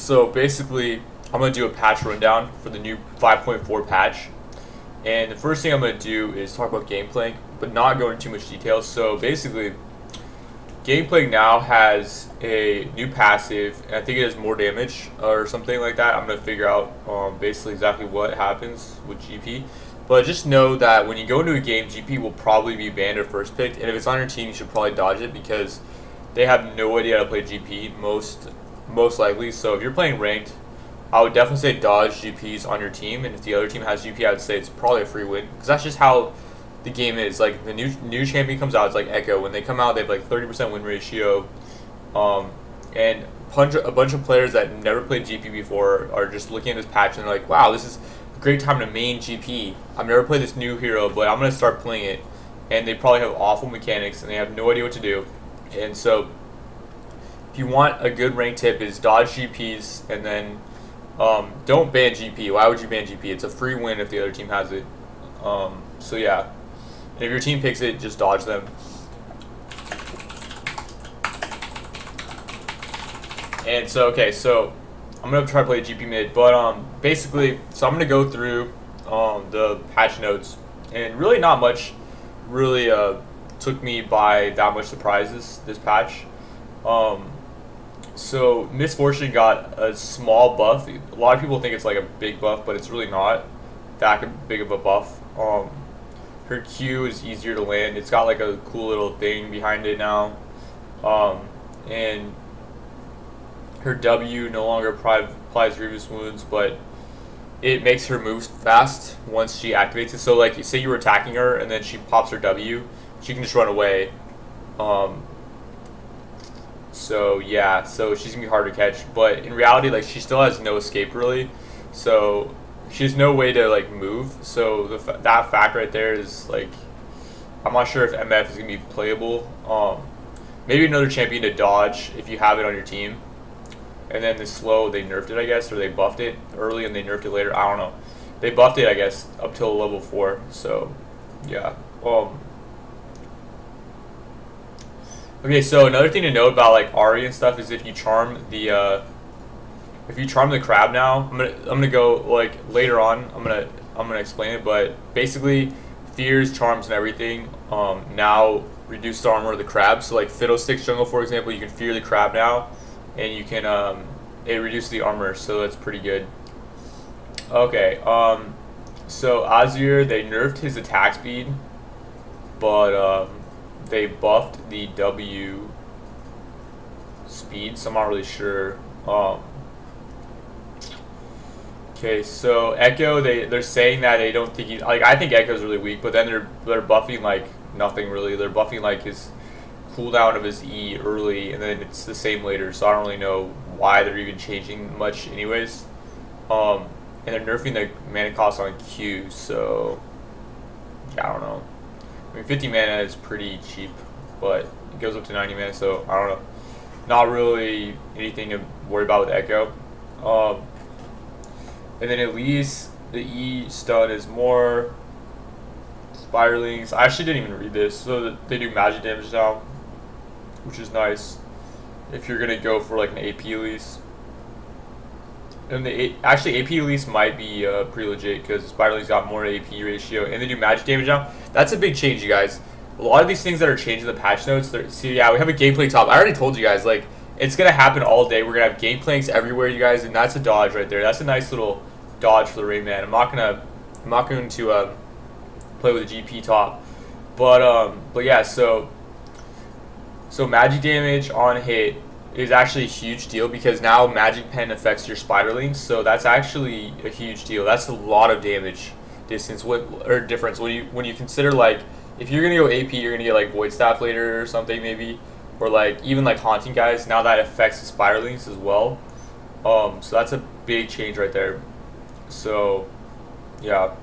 So basically, I'm going to do a patch rundown for the new 5.4 patch. And the first thing I'm going to do is talk about gameplay, but not go into too much detail. So basically, gameplay now has a new passive, and I think it has more damage or something like that. I'm going to figure out basically exactly what happens with GP. But just know that when you go into a game, GP will probably be banned or first picked. And if it's on your team, you should probably dodge it because they have no idea how to play GP most likely. So if you're playing ranked, I would definitely say dodge GPs on your team, and if the other team has GP, I would say it's probably a free win because that's just how the game is. Like the new champion comes out, it's like Echo. When they come out, they have like 30% win ratio, and a bunch of players that never played GP before are just looking at this patch and they're like, wow, this is a great time to main GP. I've never played this new hero, but I'm gonna start playing it, and they probably have awful mechanics and they have no idea what to do, and so if you want a good rank tip is dodge GPs and then don't ban GP. Why would you ban GP? It's a free win if the other team has it. So yeah, and if your team picks it, just dodge them. And so okay, so I'm gonna try to play GP mid, but basically, so I'm gonna go through the patch notes, and really not much really took me by that much surprises this patch. So Miss Fortune got a small buff. A lot of people think it's like a big buff, but it's really not that big of a buff. Her Q is easier to land. It's got like a cool little thing behind it now. And her W no longer applies grievous wounds, but it makes her move fast once she activates it. So like, say you were attacking her and then she pops her W, she can just run away. So yeah, so she's gonna be hard to catch, but in reality, like, she still has no escape really, so she has no way to like move. So that fact right there is like, I'm not sure if MF is gonna be playable. Maybe another champion to dodge if you have it on your team, and then the slow, they nerfed it, I guess, or they buffed it early and they nerfed it later. I don't know. They buffed it, I guess, up till level 4. So yeah. Okay, so another thing to note about like Ahri and stuff is if you charm the crab now, I'm gonna go like later on. I'm gonna explain it, but basically, fears, charms, and everything now reduce the armor of the crab. So like Fiddlesticks jungle, for example, you can fear the crab now, and you can it reduces the armor, so that's pretty good. Okay, so Azir, they nerfed his attack speed, but they buffed the W speed, so I'm not really sure. Okay, so Echo, they're saying that they don't think like, I think Echo's really weak, but then they're buffing like nothing really. They're buffing like his cooldown of his E early, and then it's the same later. So I don't really know why they're even changing much, anyways. And they're nerfing the mana cost on Q, so yeah, I don't know. I mean, 50 mana is pretty cheap, but it goes up to 90 mana, so I don't know. Not really anything to worry about with Echo. And then at least the E stun is more spiralings. I actually didn't even read this, so they do magic damage now, which is nice if you're gonna go for like an AP Elise. And actually AP Elise might be pretty legit because Spiraling's got more AP ratio, and they do magic damage now. That's a big change, you guys. A lot of these things that are changing the patch notes. See, yeah, we have a gameplay top. I already told you guys, like, it's gonna happen all day. We're gonna have gameplanks everywhere, you guys, and that's a dodge right there. That's a nice little dodge for the Rayman. I'm not going to play with a GP top, but yeah. So magic damage on hit is actually a huge deal because now Magic Pen affects your Spiderlings, so that's actually a huge deal. That's a lot of damage difference when you consider, like, if you're gonna go AP, you're gonna get like Void Staff later or something maybe, or like even like Haunting guys. Now that affects the Spiderlings as well. So that's a big change right there. So yeah,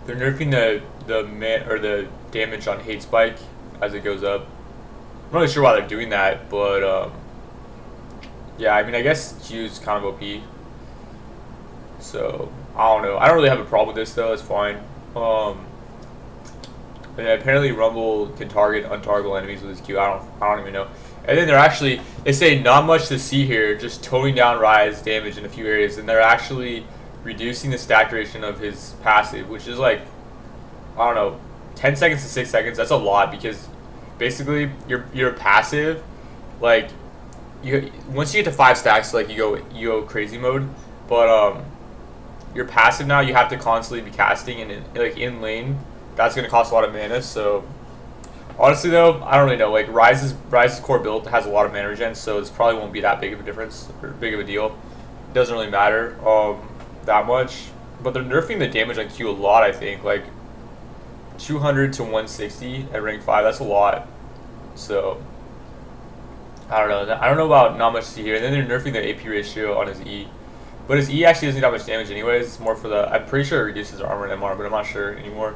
they're nerfing the damage on Hate Spike as it goes up. I'm not really sure why they're doing that, but yeah, I mean, I guess Q's kind of OP. So I don't know. I don't really have a problem with this though. It's fine. And apparently Rumble can target untargetable enemies with his Q. I don't even know. And then they say not much to see here, just toning down Rise damage in a few areas, and they're actually reducing the stack duration of his passive, which is like, I don't know, 10 seconds to 6 seconds. That's a lot, because basically your passive, like, once you get to 5 stacks, like, you go crazy mode, but your passive now you have to constantly be casting, and like in lane, that's gonna cost a lot of mana. So honestly though, I don't really know. Like Rise's core build has a lot of mana regen, so it probably won't be that big of a difference or big of a deal. It doesn't really matter that much. But they're nerfing the damage on Q a lot, I think. Like 200 to 160 at rank 5, that's a lot. So I don't know. I don't know about not much to see here. And then they're nerfing the AP ratio on his E. But his E actually doesn't do that much damage anyways. It's more for the, I'm pretty sure it reduces armor and MR, but I'm not sure anymore.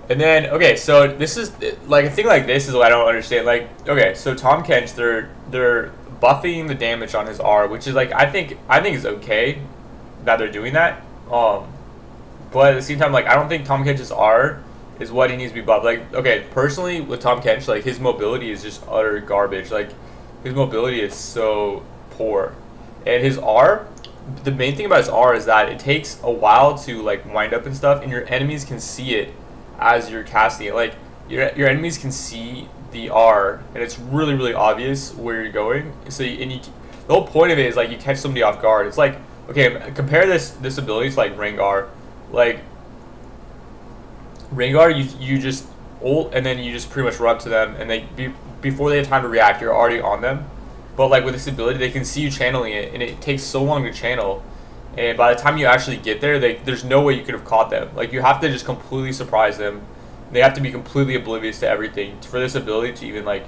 And then, okay, so this is, like, a thing like this is what I don't understand. Like, okay, so Tahm Kench, they're buffing the damage on his R, which is, like, I think is okay that they're doing that. But at the same time, like, I don't think Tahm Kench's R is what he needs to be buffed. Like, okay, personally, with Tahm Kench, like, his mobility is just utter garbage. Like, his mobility is so poor. And his R, the main thing about his R is that it takes a while to, like, wind up and stuff, and your enemies can see it as you're casting it. Like, your enemies can see the R, and it's really, really obvious where you're going. So, the whole point of it is, like, you catch somebody off guard. It's like, okay, compare this ability to, like, Rengar. Like, Rengar, you just ult, and then you just pretty much run up to them, and before they have time to react, you're already on them. But like with this ability, they can see you channeling it, and it takes so long to channel. And by the time you actually get there, there's no way you could have caught them. Like you have to just completely surprise them. They have to be completely oblivious to everything for this ability to even like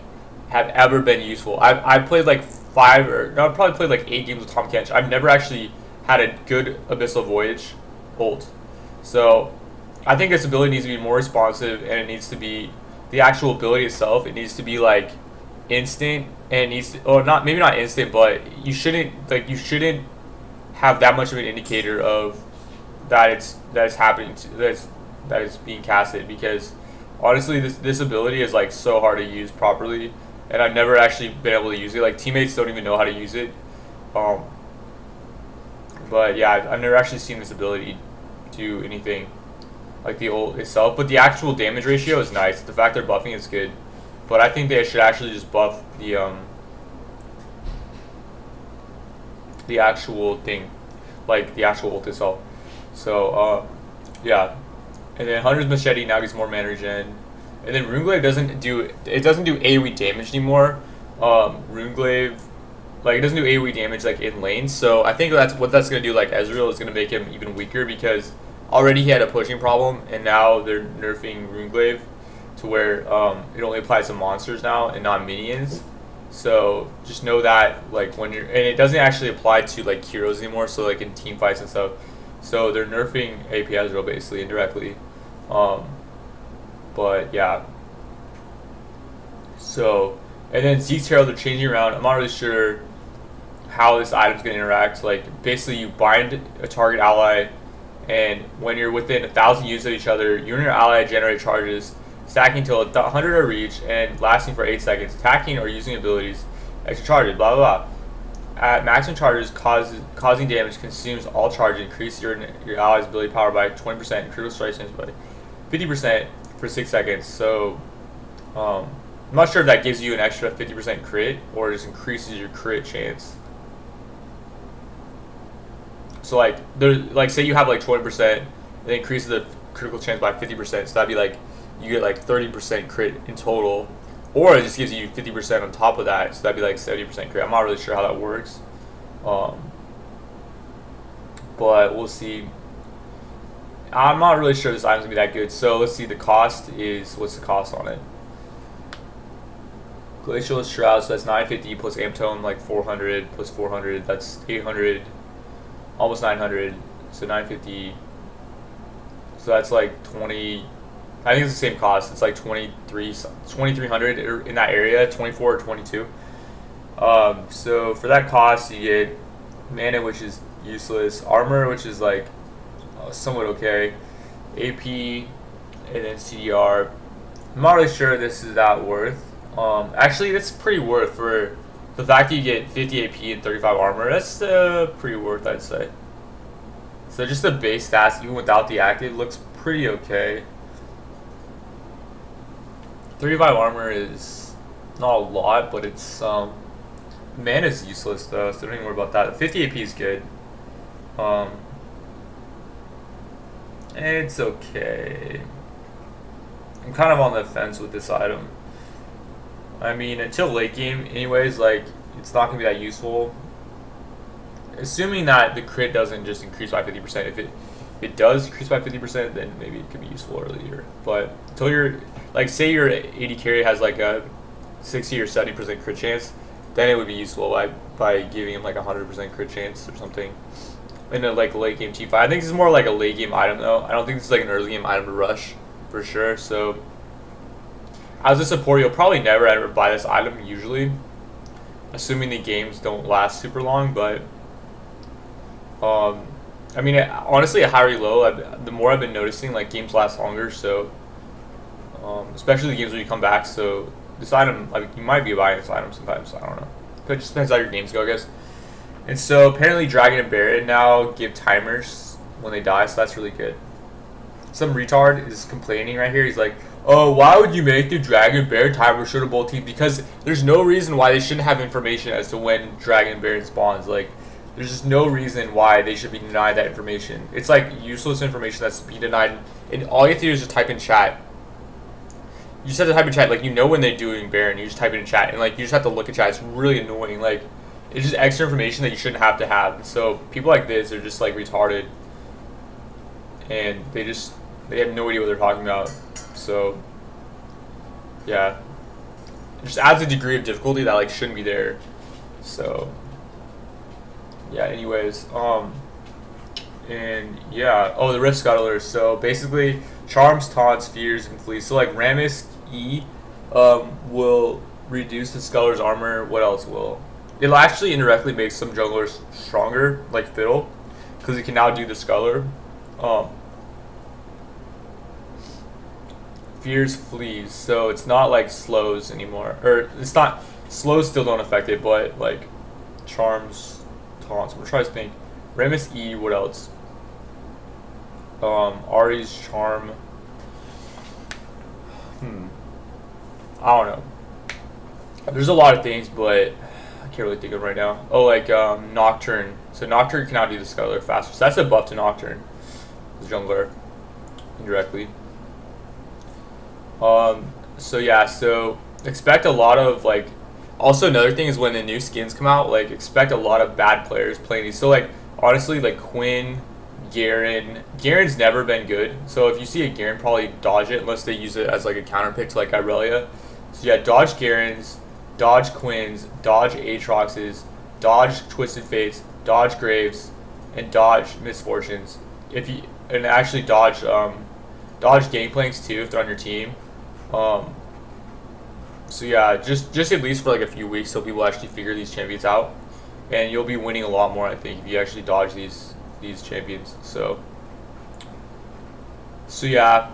have ever been useful. I've played like I've probably played like 8 games with Tahm Kench. I've never actually had a good Abyssal Voyage ult. So I think this ability needs to be more responsive, and it needs to be the actual ability itself. It needs to be like instant, and needs to, or not, maybe not instant, but you shouldn't have that much of an indicator of that it's happening that it's being casted, because honestly this ability is like so hard to use properly, and I've never actually been able to use it. Like teammates don't even know how to use it. But yeah, I've never actually seen this ability do anything like the ult itself, but the actual damage ratio is nice. The fact they're buffing is good. But I think they should actually just buff the actual thing, like the actual ult itself. So yeah, and then Hunter's Machete now gets more mana regen, and then Runeglaive doesn't do AoE damage anymore. Runeglaive, like it doesn't do AoE damage like in lane. So I think that's gonna do. Like Ezreal is gonna make him even weaker, because already he had a pushing problem, and now they're nerfing Runeglaive to where it only applies to monsters now and not minions. So just know that, like, when you're, and it doesn't actually apply to like heroes anymore, so like in team fights and stuff. So they're nerfing AP Ezreal basically indirectly. But yeah, so, and then Zeke's Herald they're changing around. I'm not really sure how this item's gonna interact. Like basically you bind a target ally, and when you're within 1,000 units of each other, you and your ally generate charges, stacking until 100 are reached and lasting for 8 seconds, attacking or using abilities, extra charges, blah blah blah. At maximum charges, causing damage consumes all charge, increase your ally's ability power by 20%, and critical strike chance by 50% for 6 seconds. So I'm not sure if that gives you an extra 50% crit or just increases your crit chance. So like say you have like 20%, it increases the critical chance by 50%. So that'd be like you get like 30% crit in total, or it just gives you 50% on top of that. So that'd be like 70% crit. I'm not really sure how that works, but we'll see. I'm not really sure this item's gonna be that good. So let's see. The cost is, what's the cost on it? Glacial Shroud, so that's 950 plus Amtone, like 400 plus 400. That's 800. Almost 900, so 950. So that's like 20. I think it's the same cost. It's like 2,300 in that area, 24 or 22. So for that cost, you get mana, which is useless, armor, which is like somewhat okay, AP, and then CDR. I'm not really sure this is that worth. Actually, that's pretty worth for the fact that you get 50 AP and 35 armor. That's pretty worth, I'd say. So just the base stats, even without the active, looks pretty okay. 35 armor is not a lot, but it's mana is useless though, so don't even worry about that. 50 AP is good. It's okay. I'm kind of on the fence with this item. I mean, until late game, anyways, like, it's not going to be that useful. Assuming that the crit doesn't just increase by 50%. If it does increase by 50%, then maybe it could be useful earlier. But until you're, like, say your AD carry has like a 60 or 70% crit chance, then it would be useful by giving him like a 100% crit chance or something in a like late game team fight. I think this is more like a late game item though. I don't think this is like an early game item to rush for sure. So as a support, you'll probably never ever buy this item usually, assuming the games don't last super long. But I mean, honestly, at high or low, the more I've been noticing, like, games last longer. So especially the games where you come back. So this item, like, you might be buying this item sometimes. I don't know. It just depends how your games go, I guess. And so apparently Dragon and Baron now give timers when they die, so that's really good. Some retard is complaining right here. He's like, oh, why would you make the Dragon and Baron timer show to both teams? Because there's no reason why they shouldn't have information as to when Dragon and Baron spawns. Like, there's just no reason why they should be denied that information. It's like useless information that's being denied. And all you have to do is just type in chat. You just have to type in chat. Like, you know when they're doing Baron, you just type it in chat. And, like, you just have to look at chat. It's really annoying. Like, it's just extra information that you shouldn't have to have. So people like this are just, like, retarded. And they have no idea what they're talking about. So, yeah. It just adds a degree of difficulty that, like, shouldn't be there. So, yeah, anyways. And, yeah. Oh, the Rift Scuttlers. So, basically, Charms, Taunts, Fears, and Fleas. So, like, Rammus E will reduce the Scuttler's armor. What else will? It'll actually indirectly make some junglers stronger, like Fiddle, because he can now do the Scuttler. Fears, Fleas, so it's not like slows anymore, or it's not, slows still don't affect it, but like Charms, Taunts. I'm trying to think. Rammus E, what else? Ahri's Charm. I don't know. There's a lot of things, but I can't really think of it right now. Oh, like Nocturne. So Nocturne can now do the Scuttler faster. So that's a buff to Nocturne, the jungler, indirectly. So yeah, so expect a lot of, like, also another thing is when the new skins come out, like, expect a lot of bad players playing these. So, like, honestly, like Quinn, Garen. Garen's never been good. So if you see a Garen, probably dodge it unless they use it as like a counter pick to like Irelia. So yeah, dodge Garens, dodge Quinns, dodge Aatroxes, dodge Twisted Fates, dodge Graves, and dodge Misfortunes. If you actually dodge Gangplanks too if they're on your team. So yeah, just at least for like a few weeks so people actually figure these champions out, and you'll be winning a lot more, I think, if you actually dodge these champions. So yeah,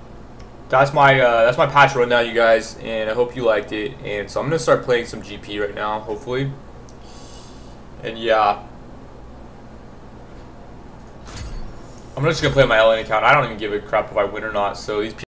that's my patch rundown, you guys, and I hope you liked it. And so I'm gonna start playing some GP right now, hopefully. And yeah, I'm just gonna play on my LN account. I don't even give a crap if I win or not. So these people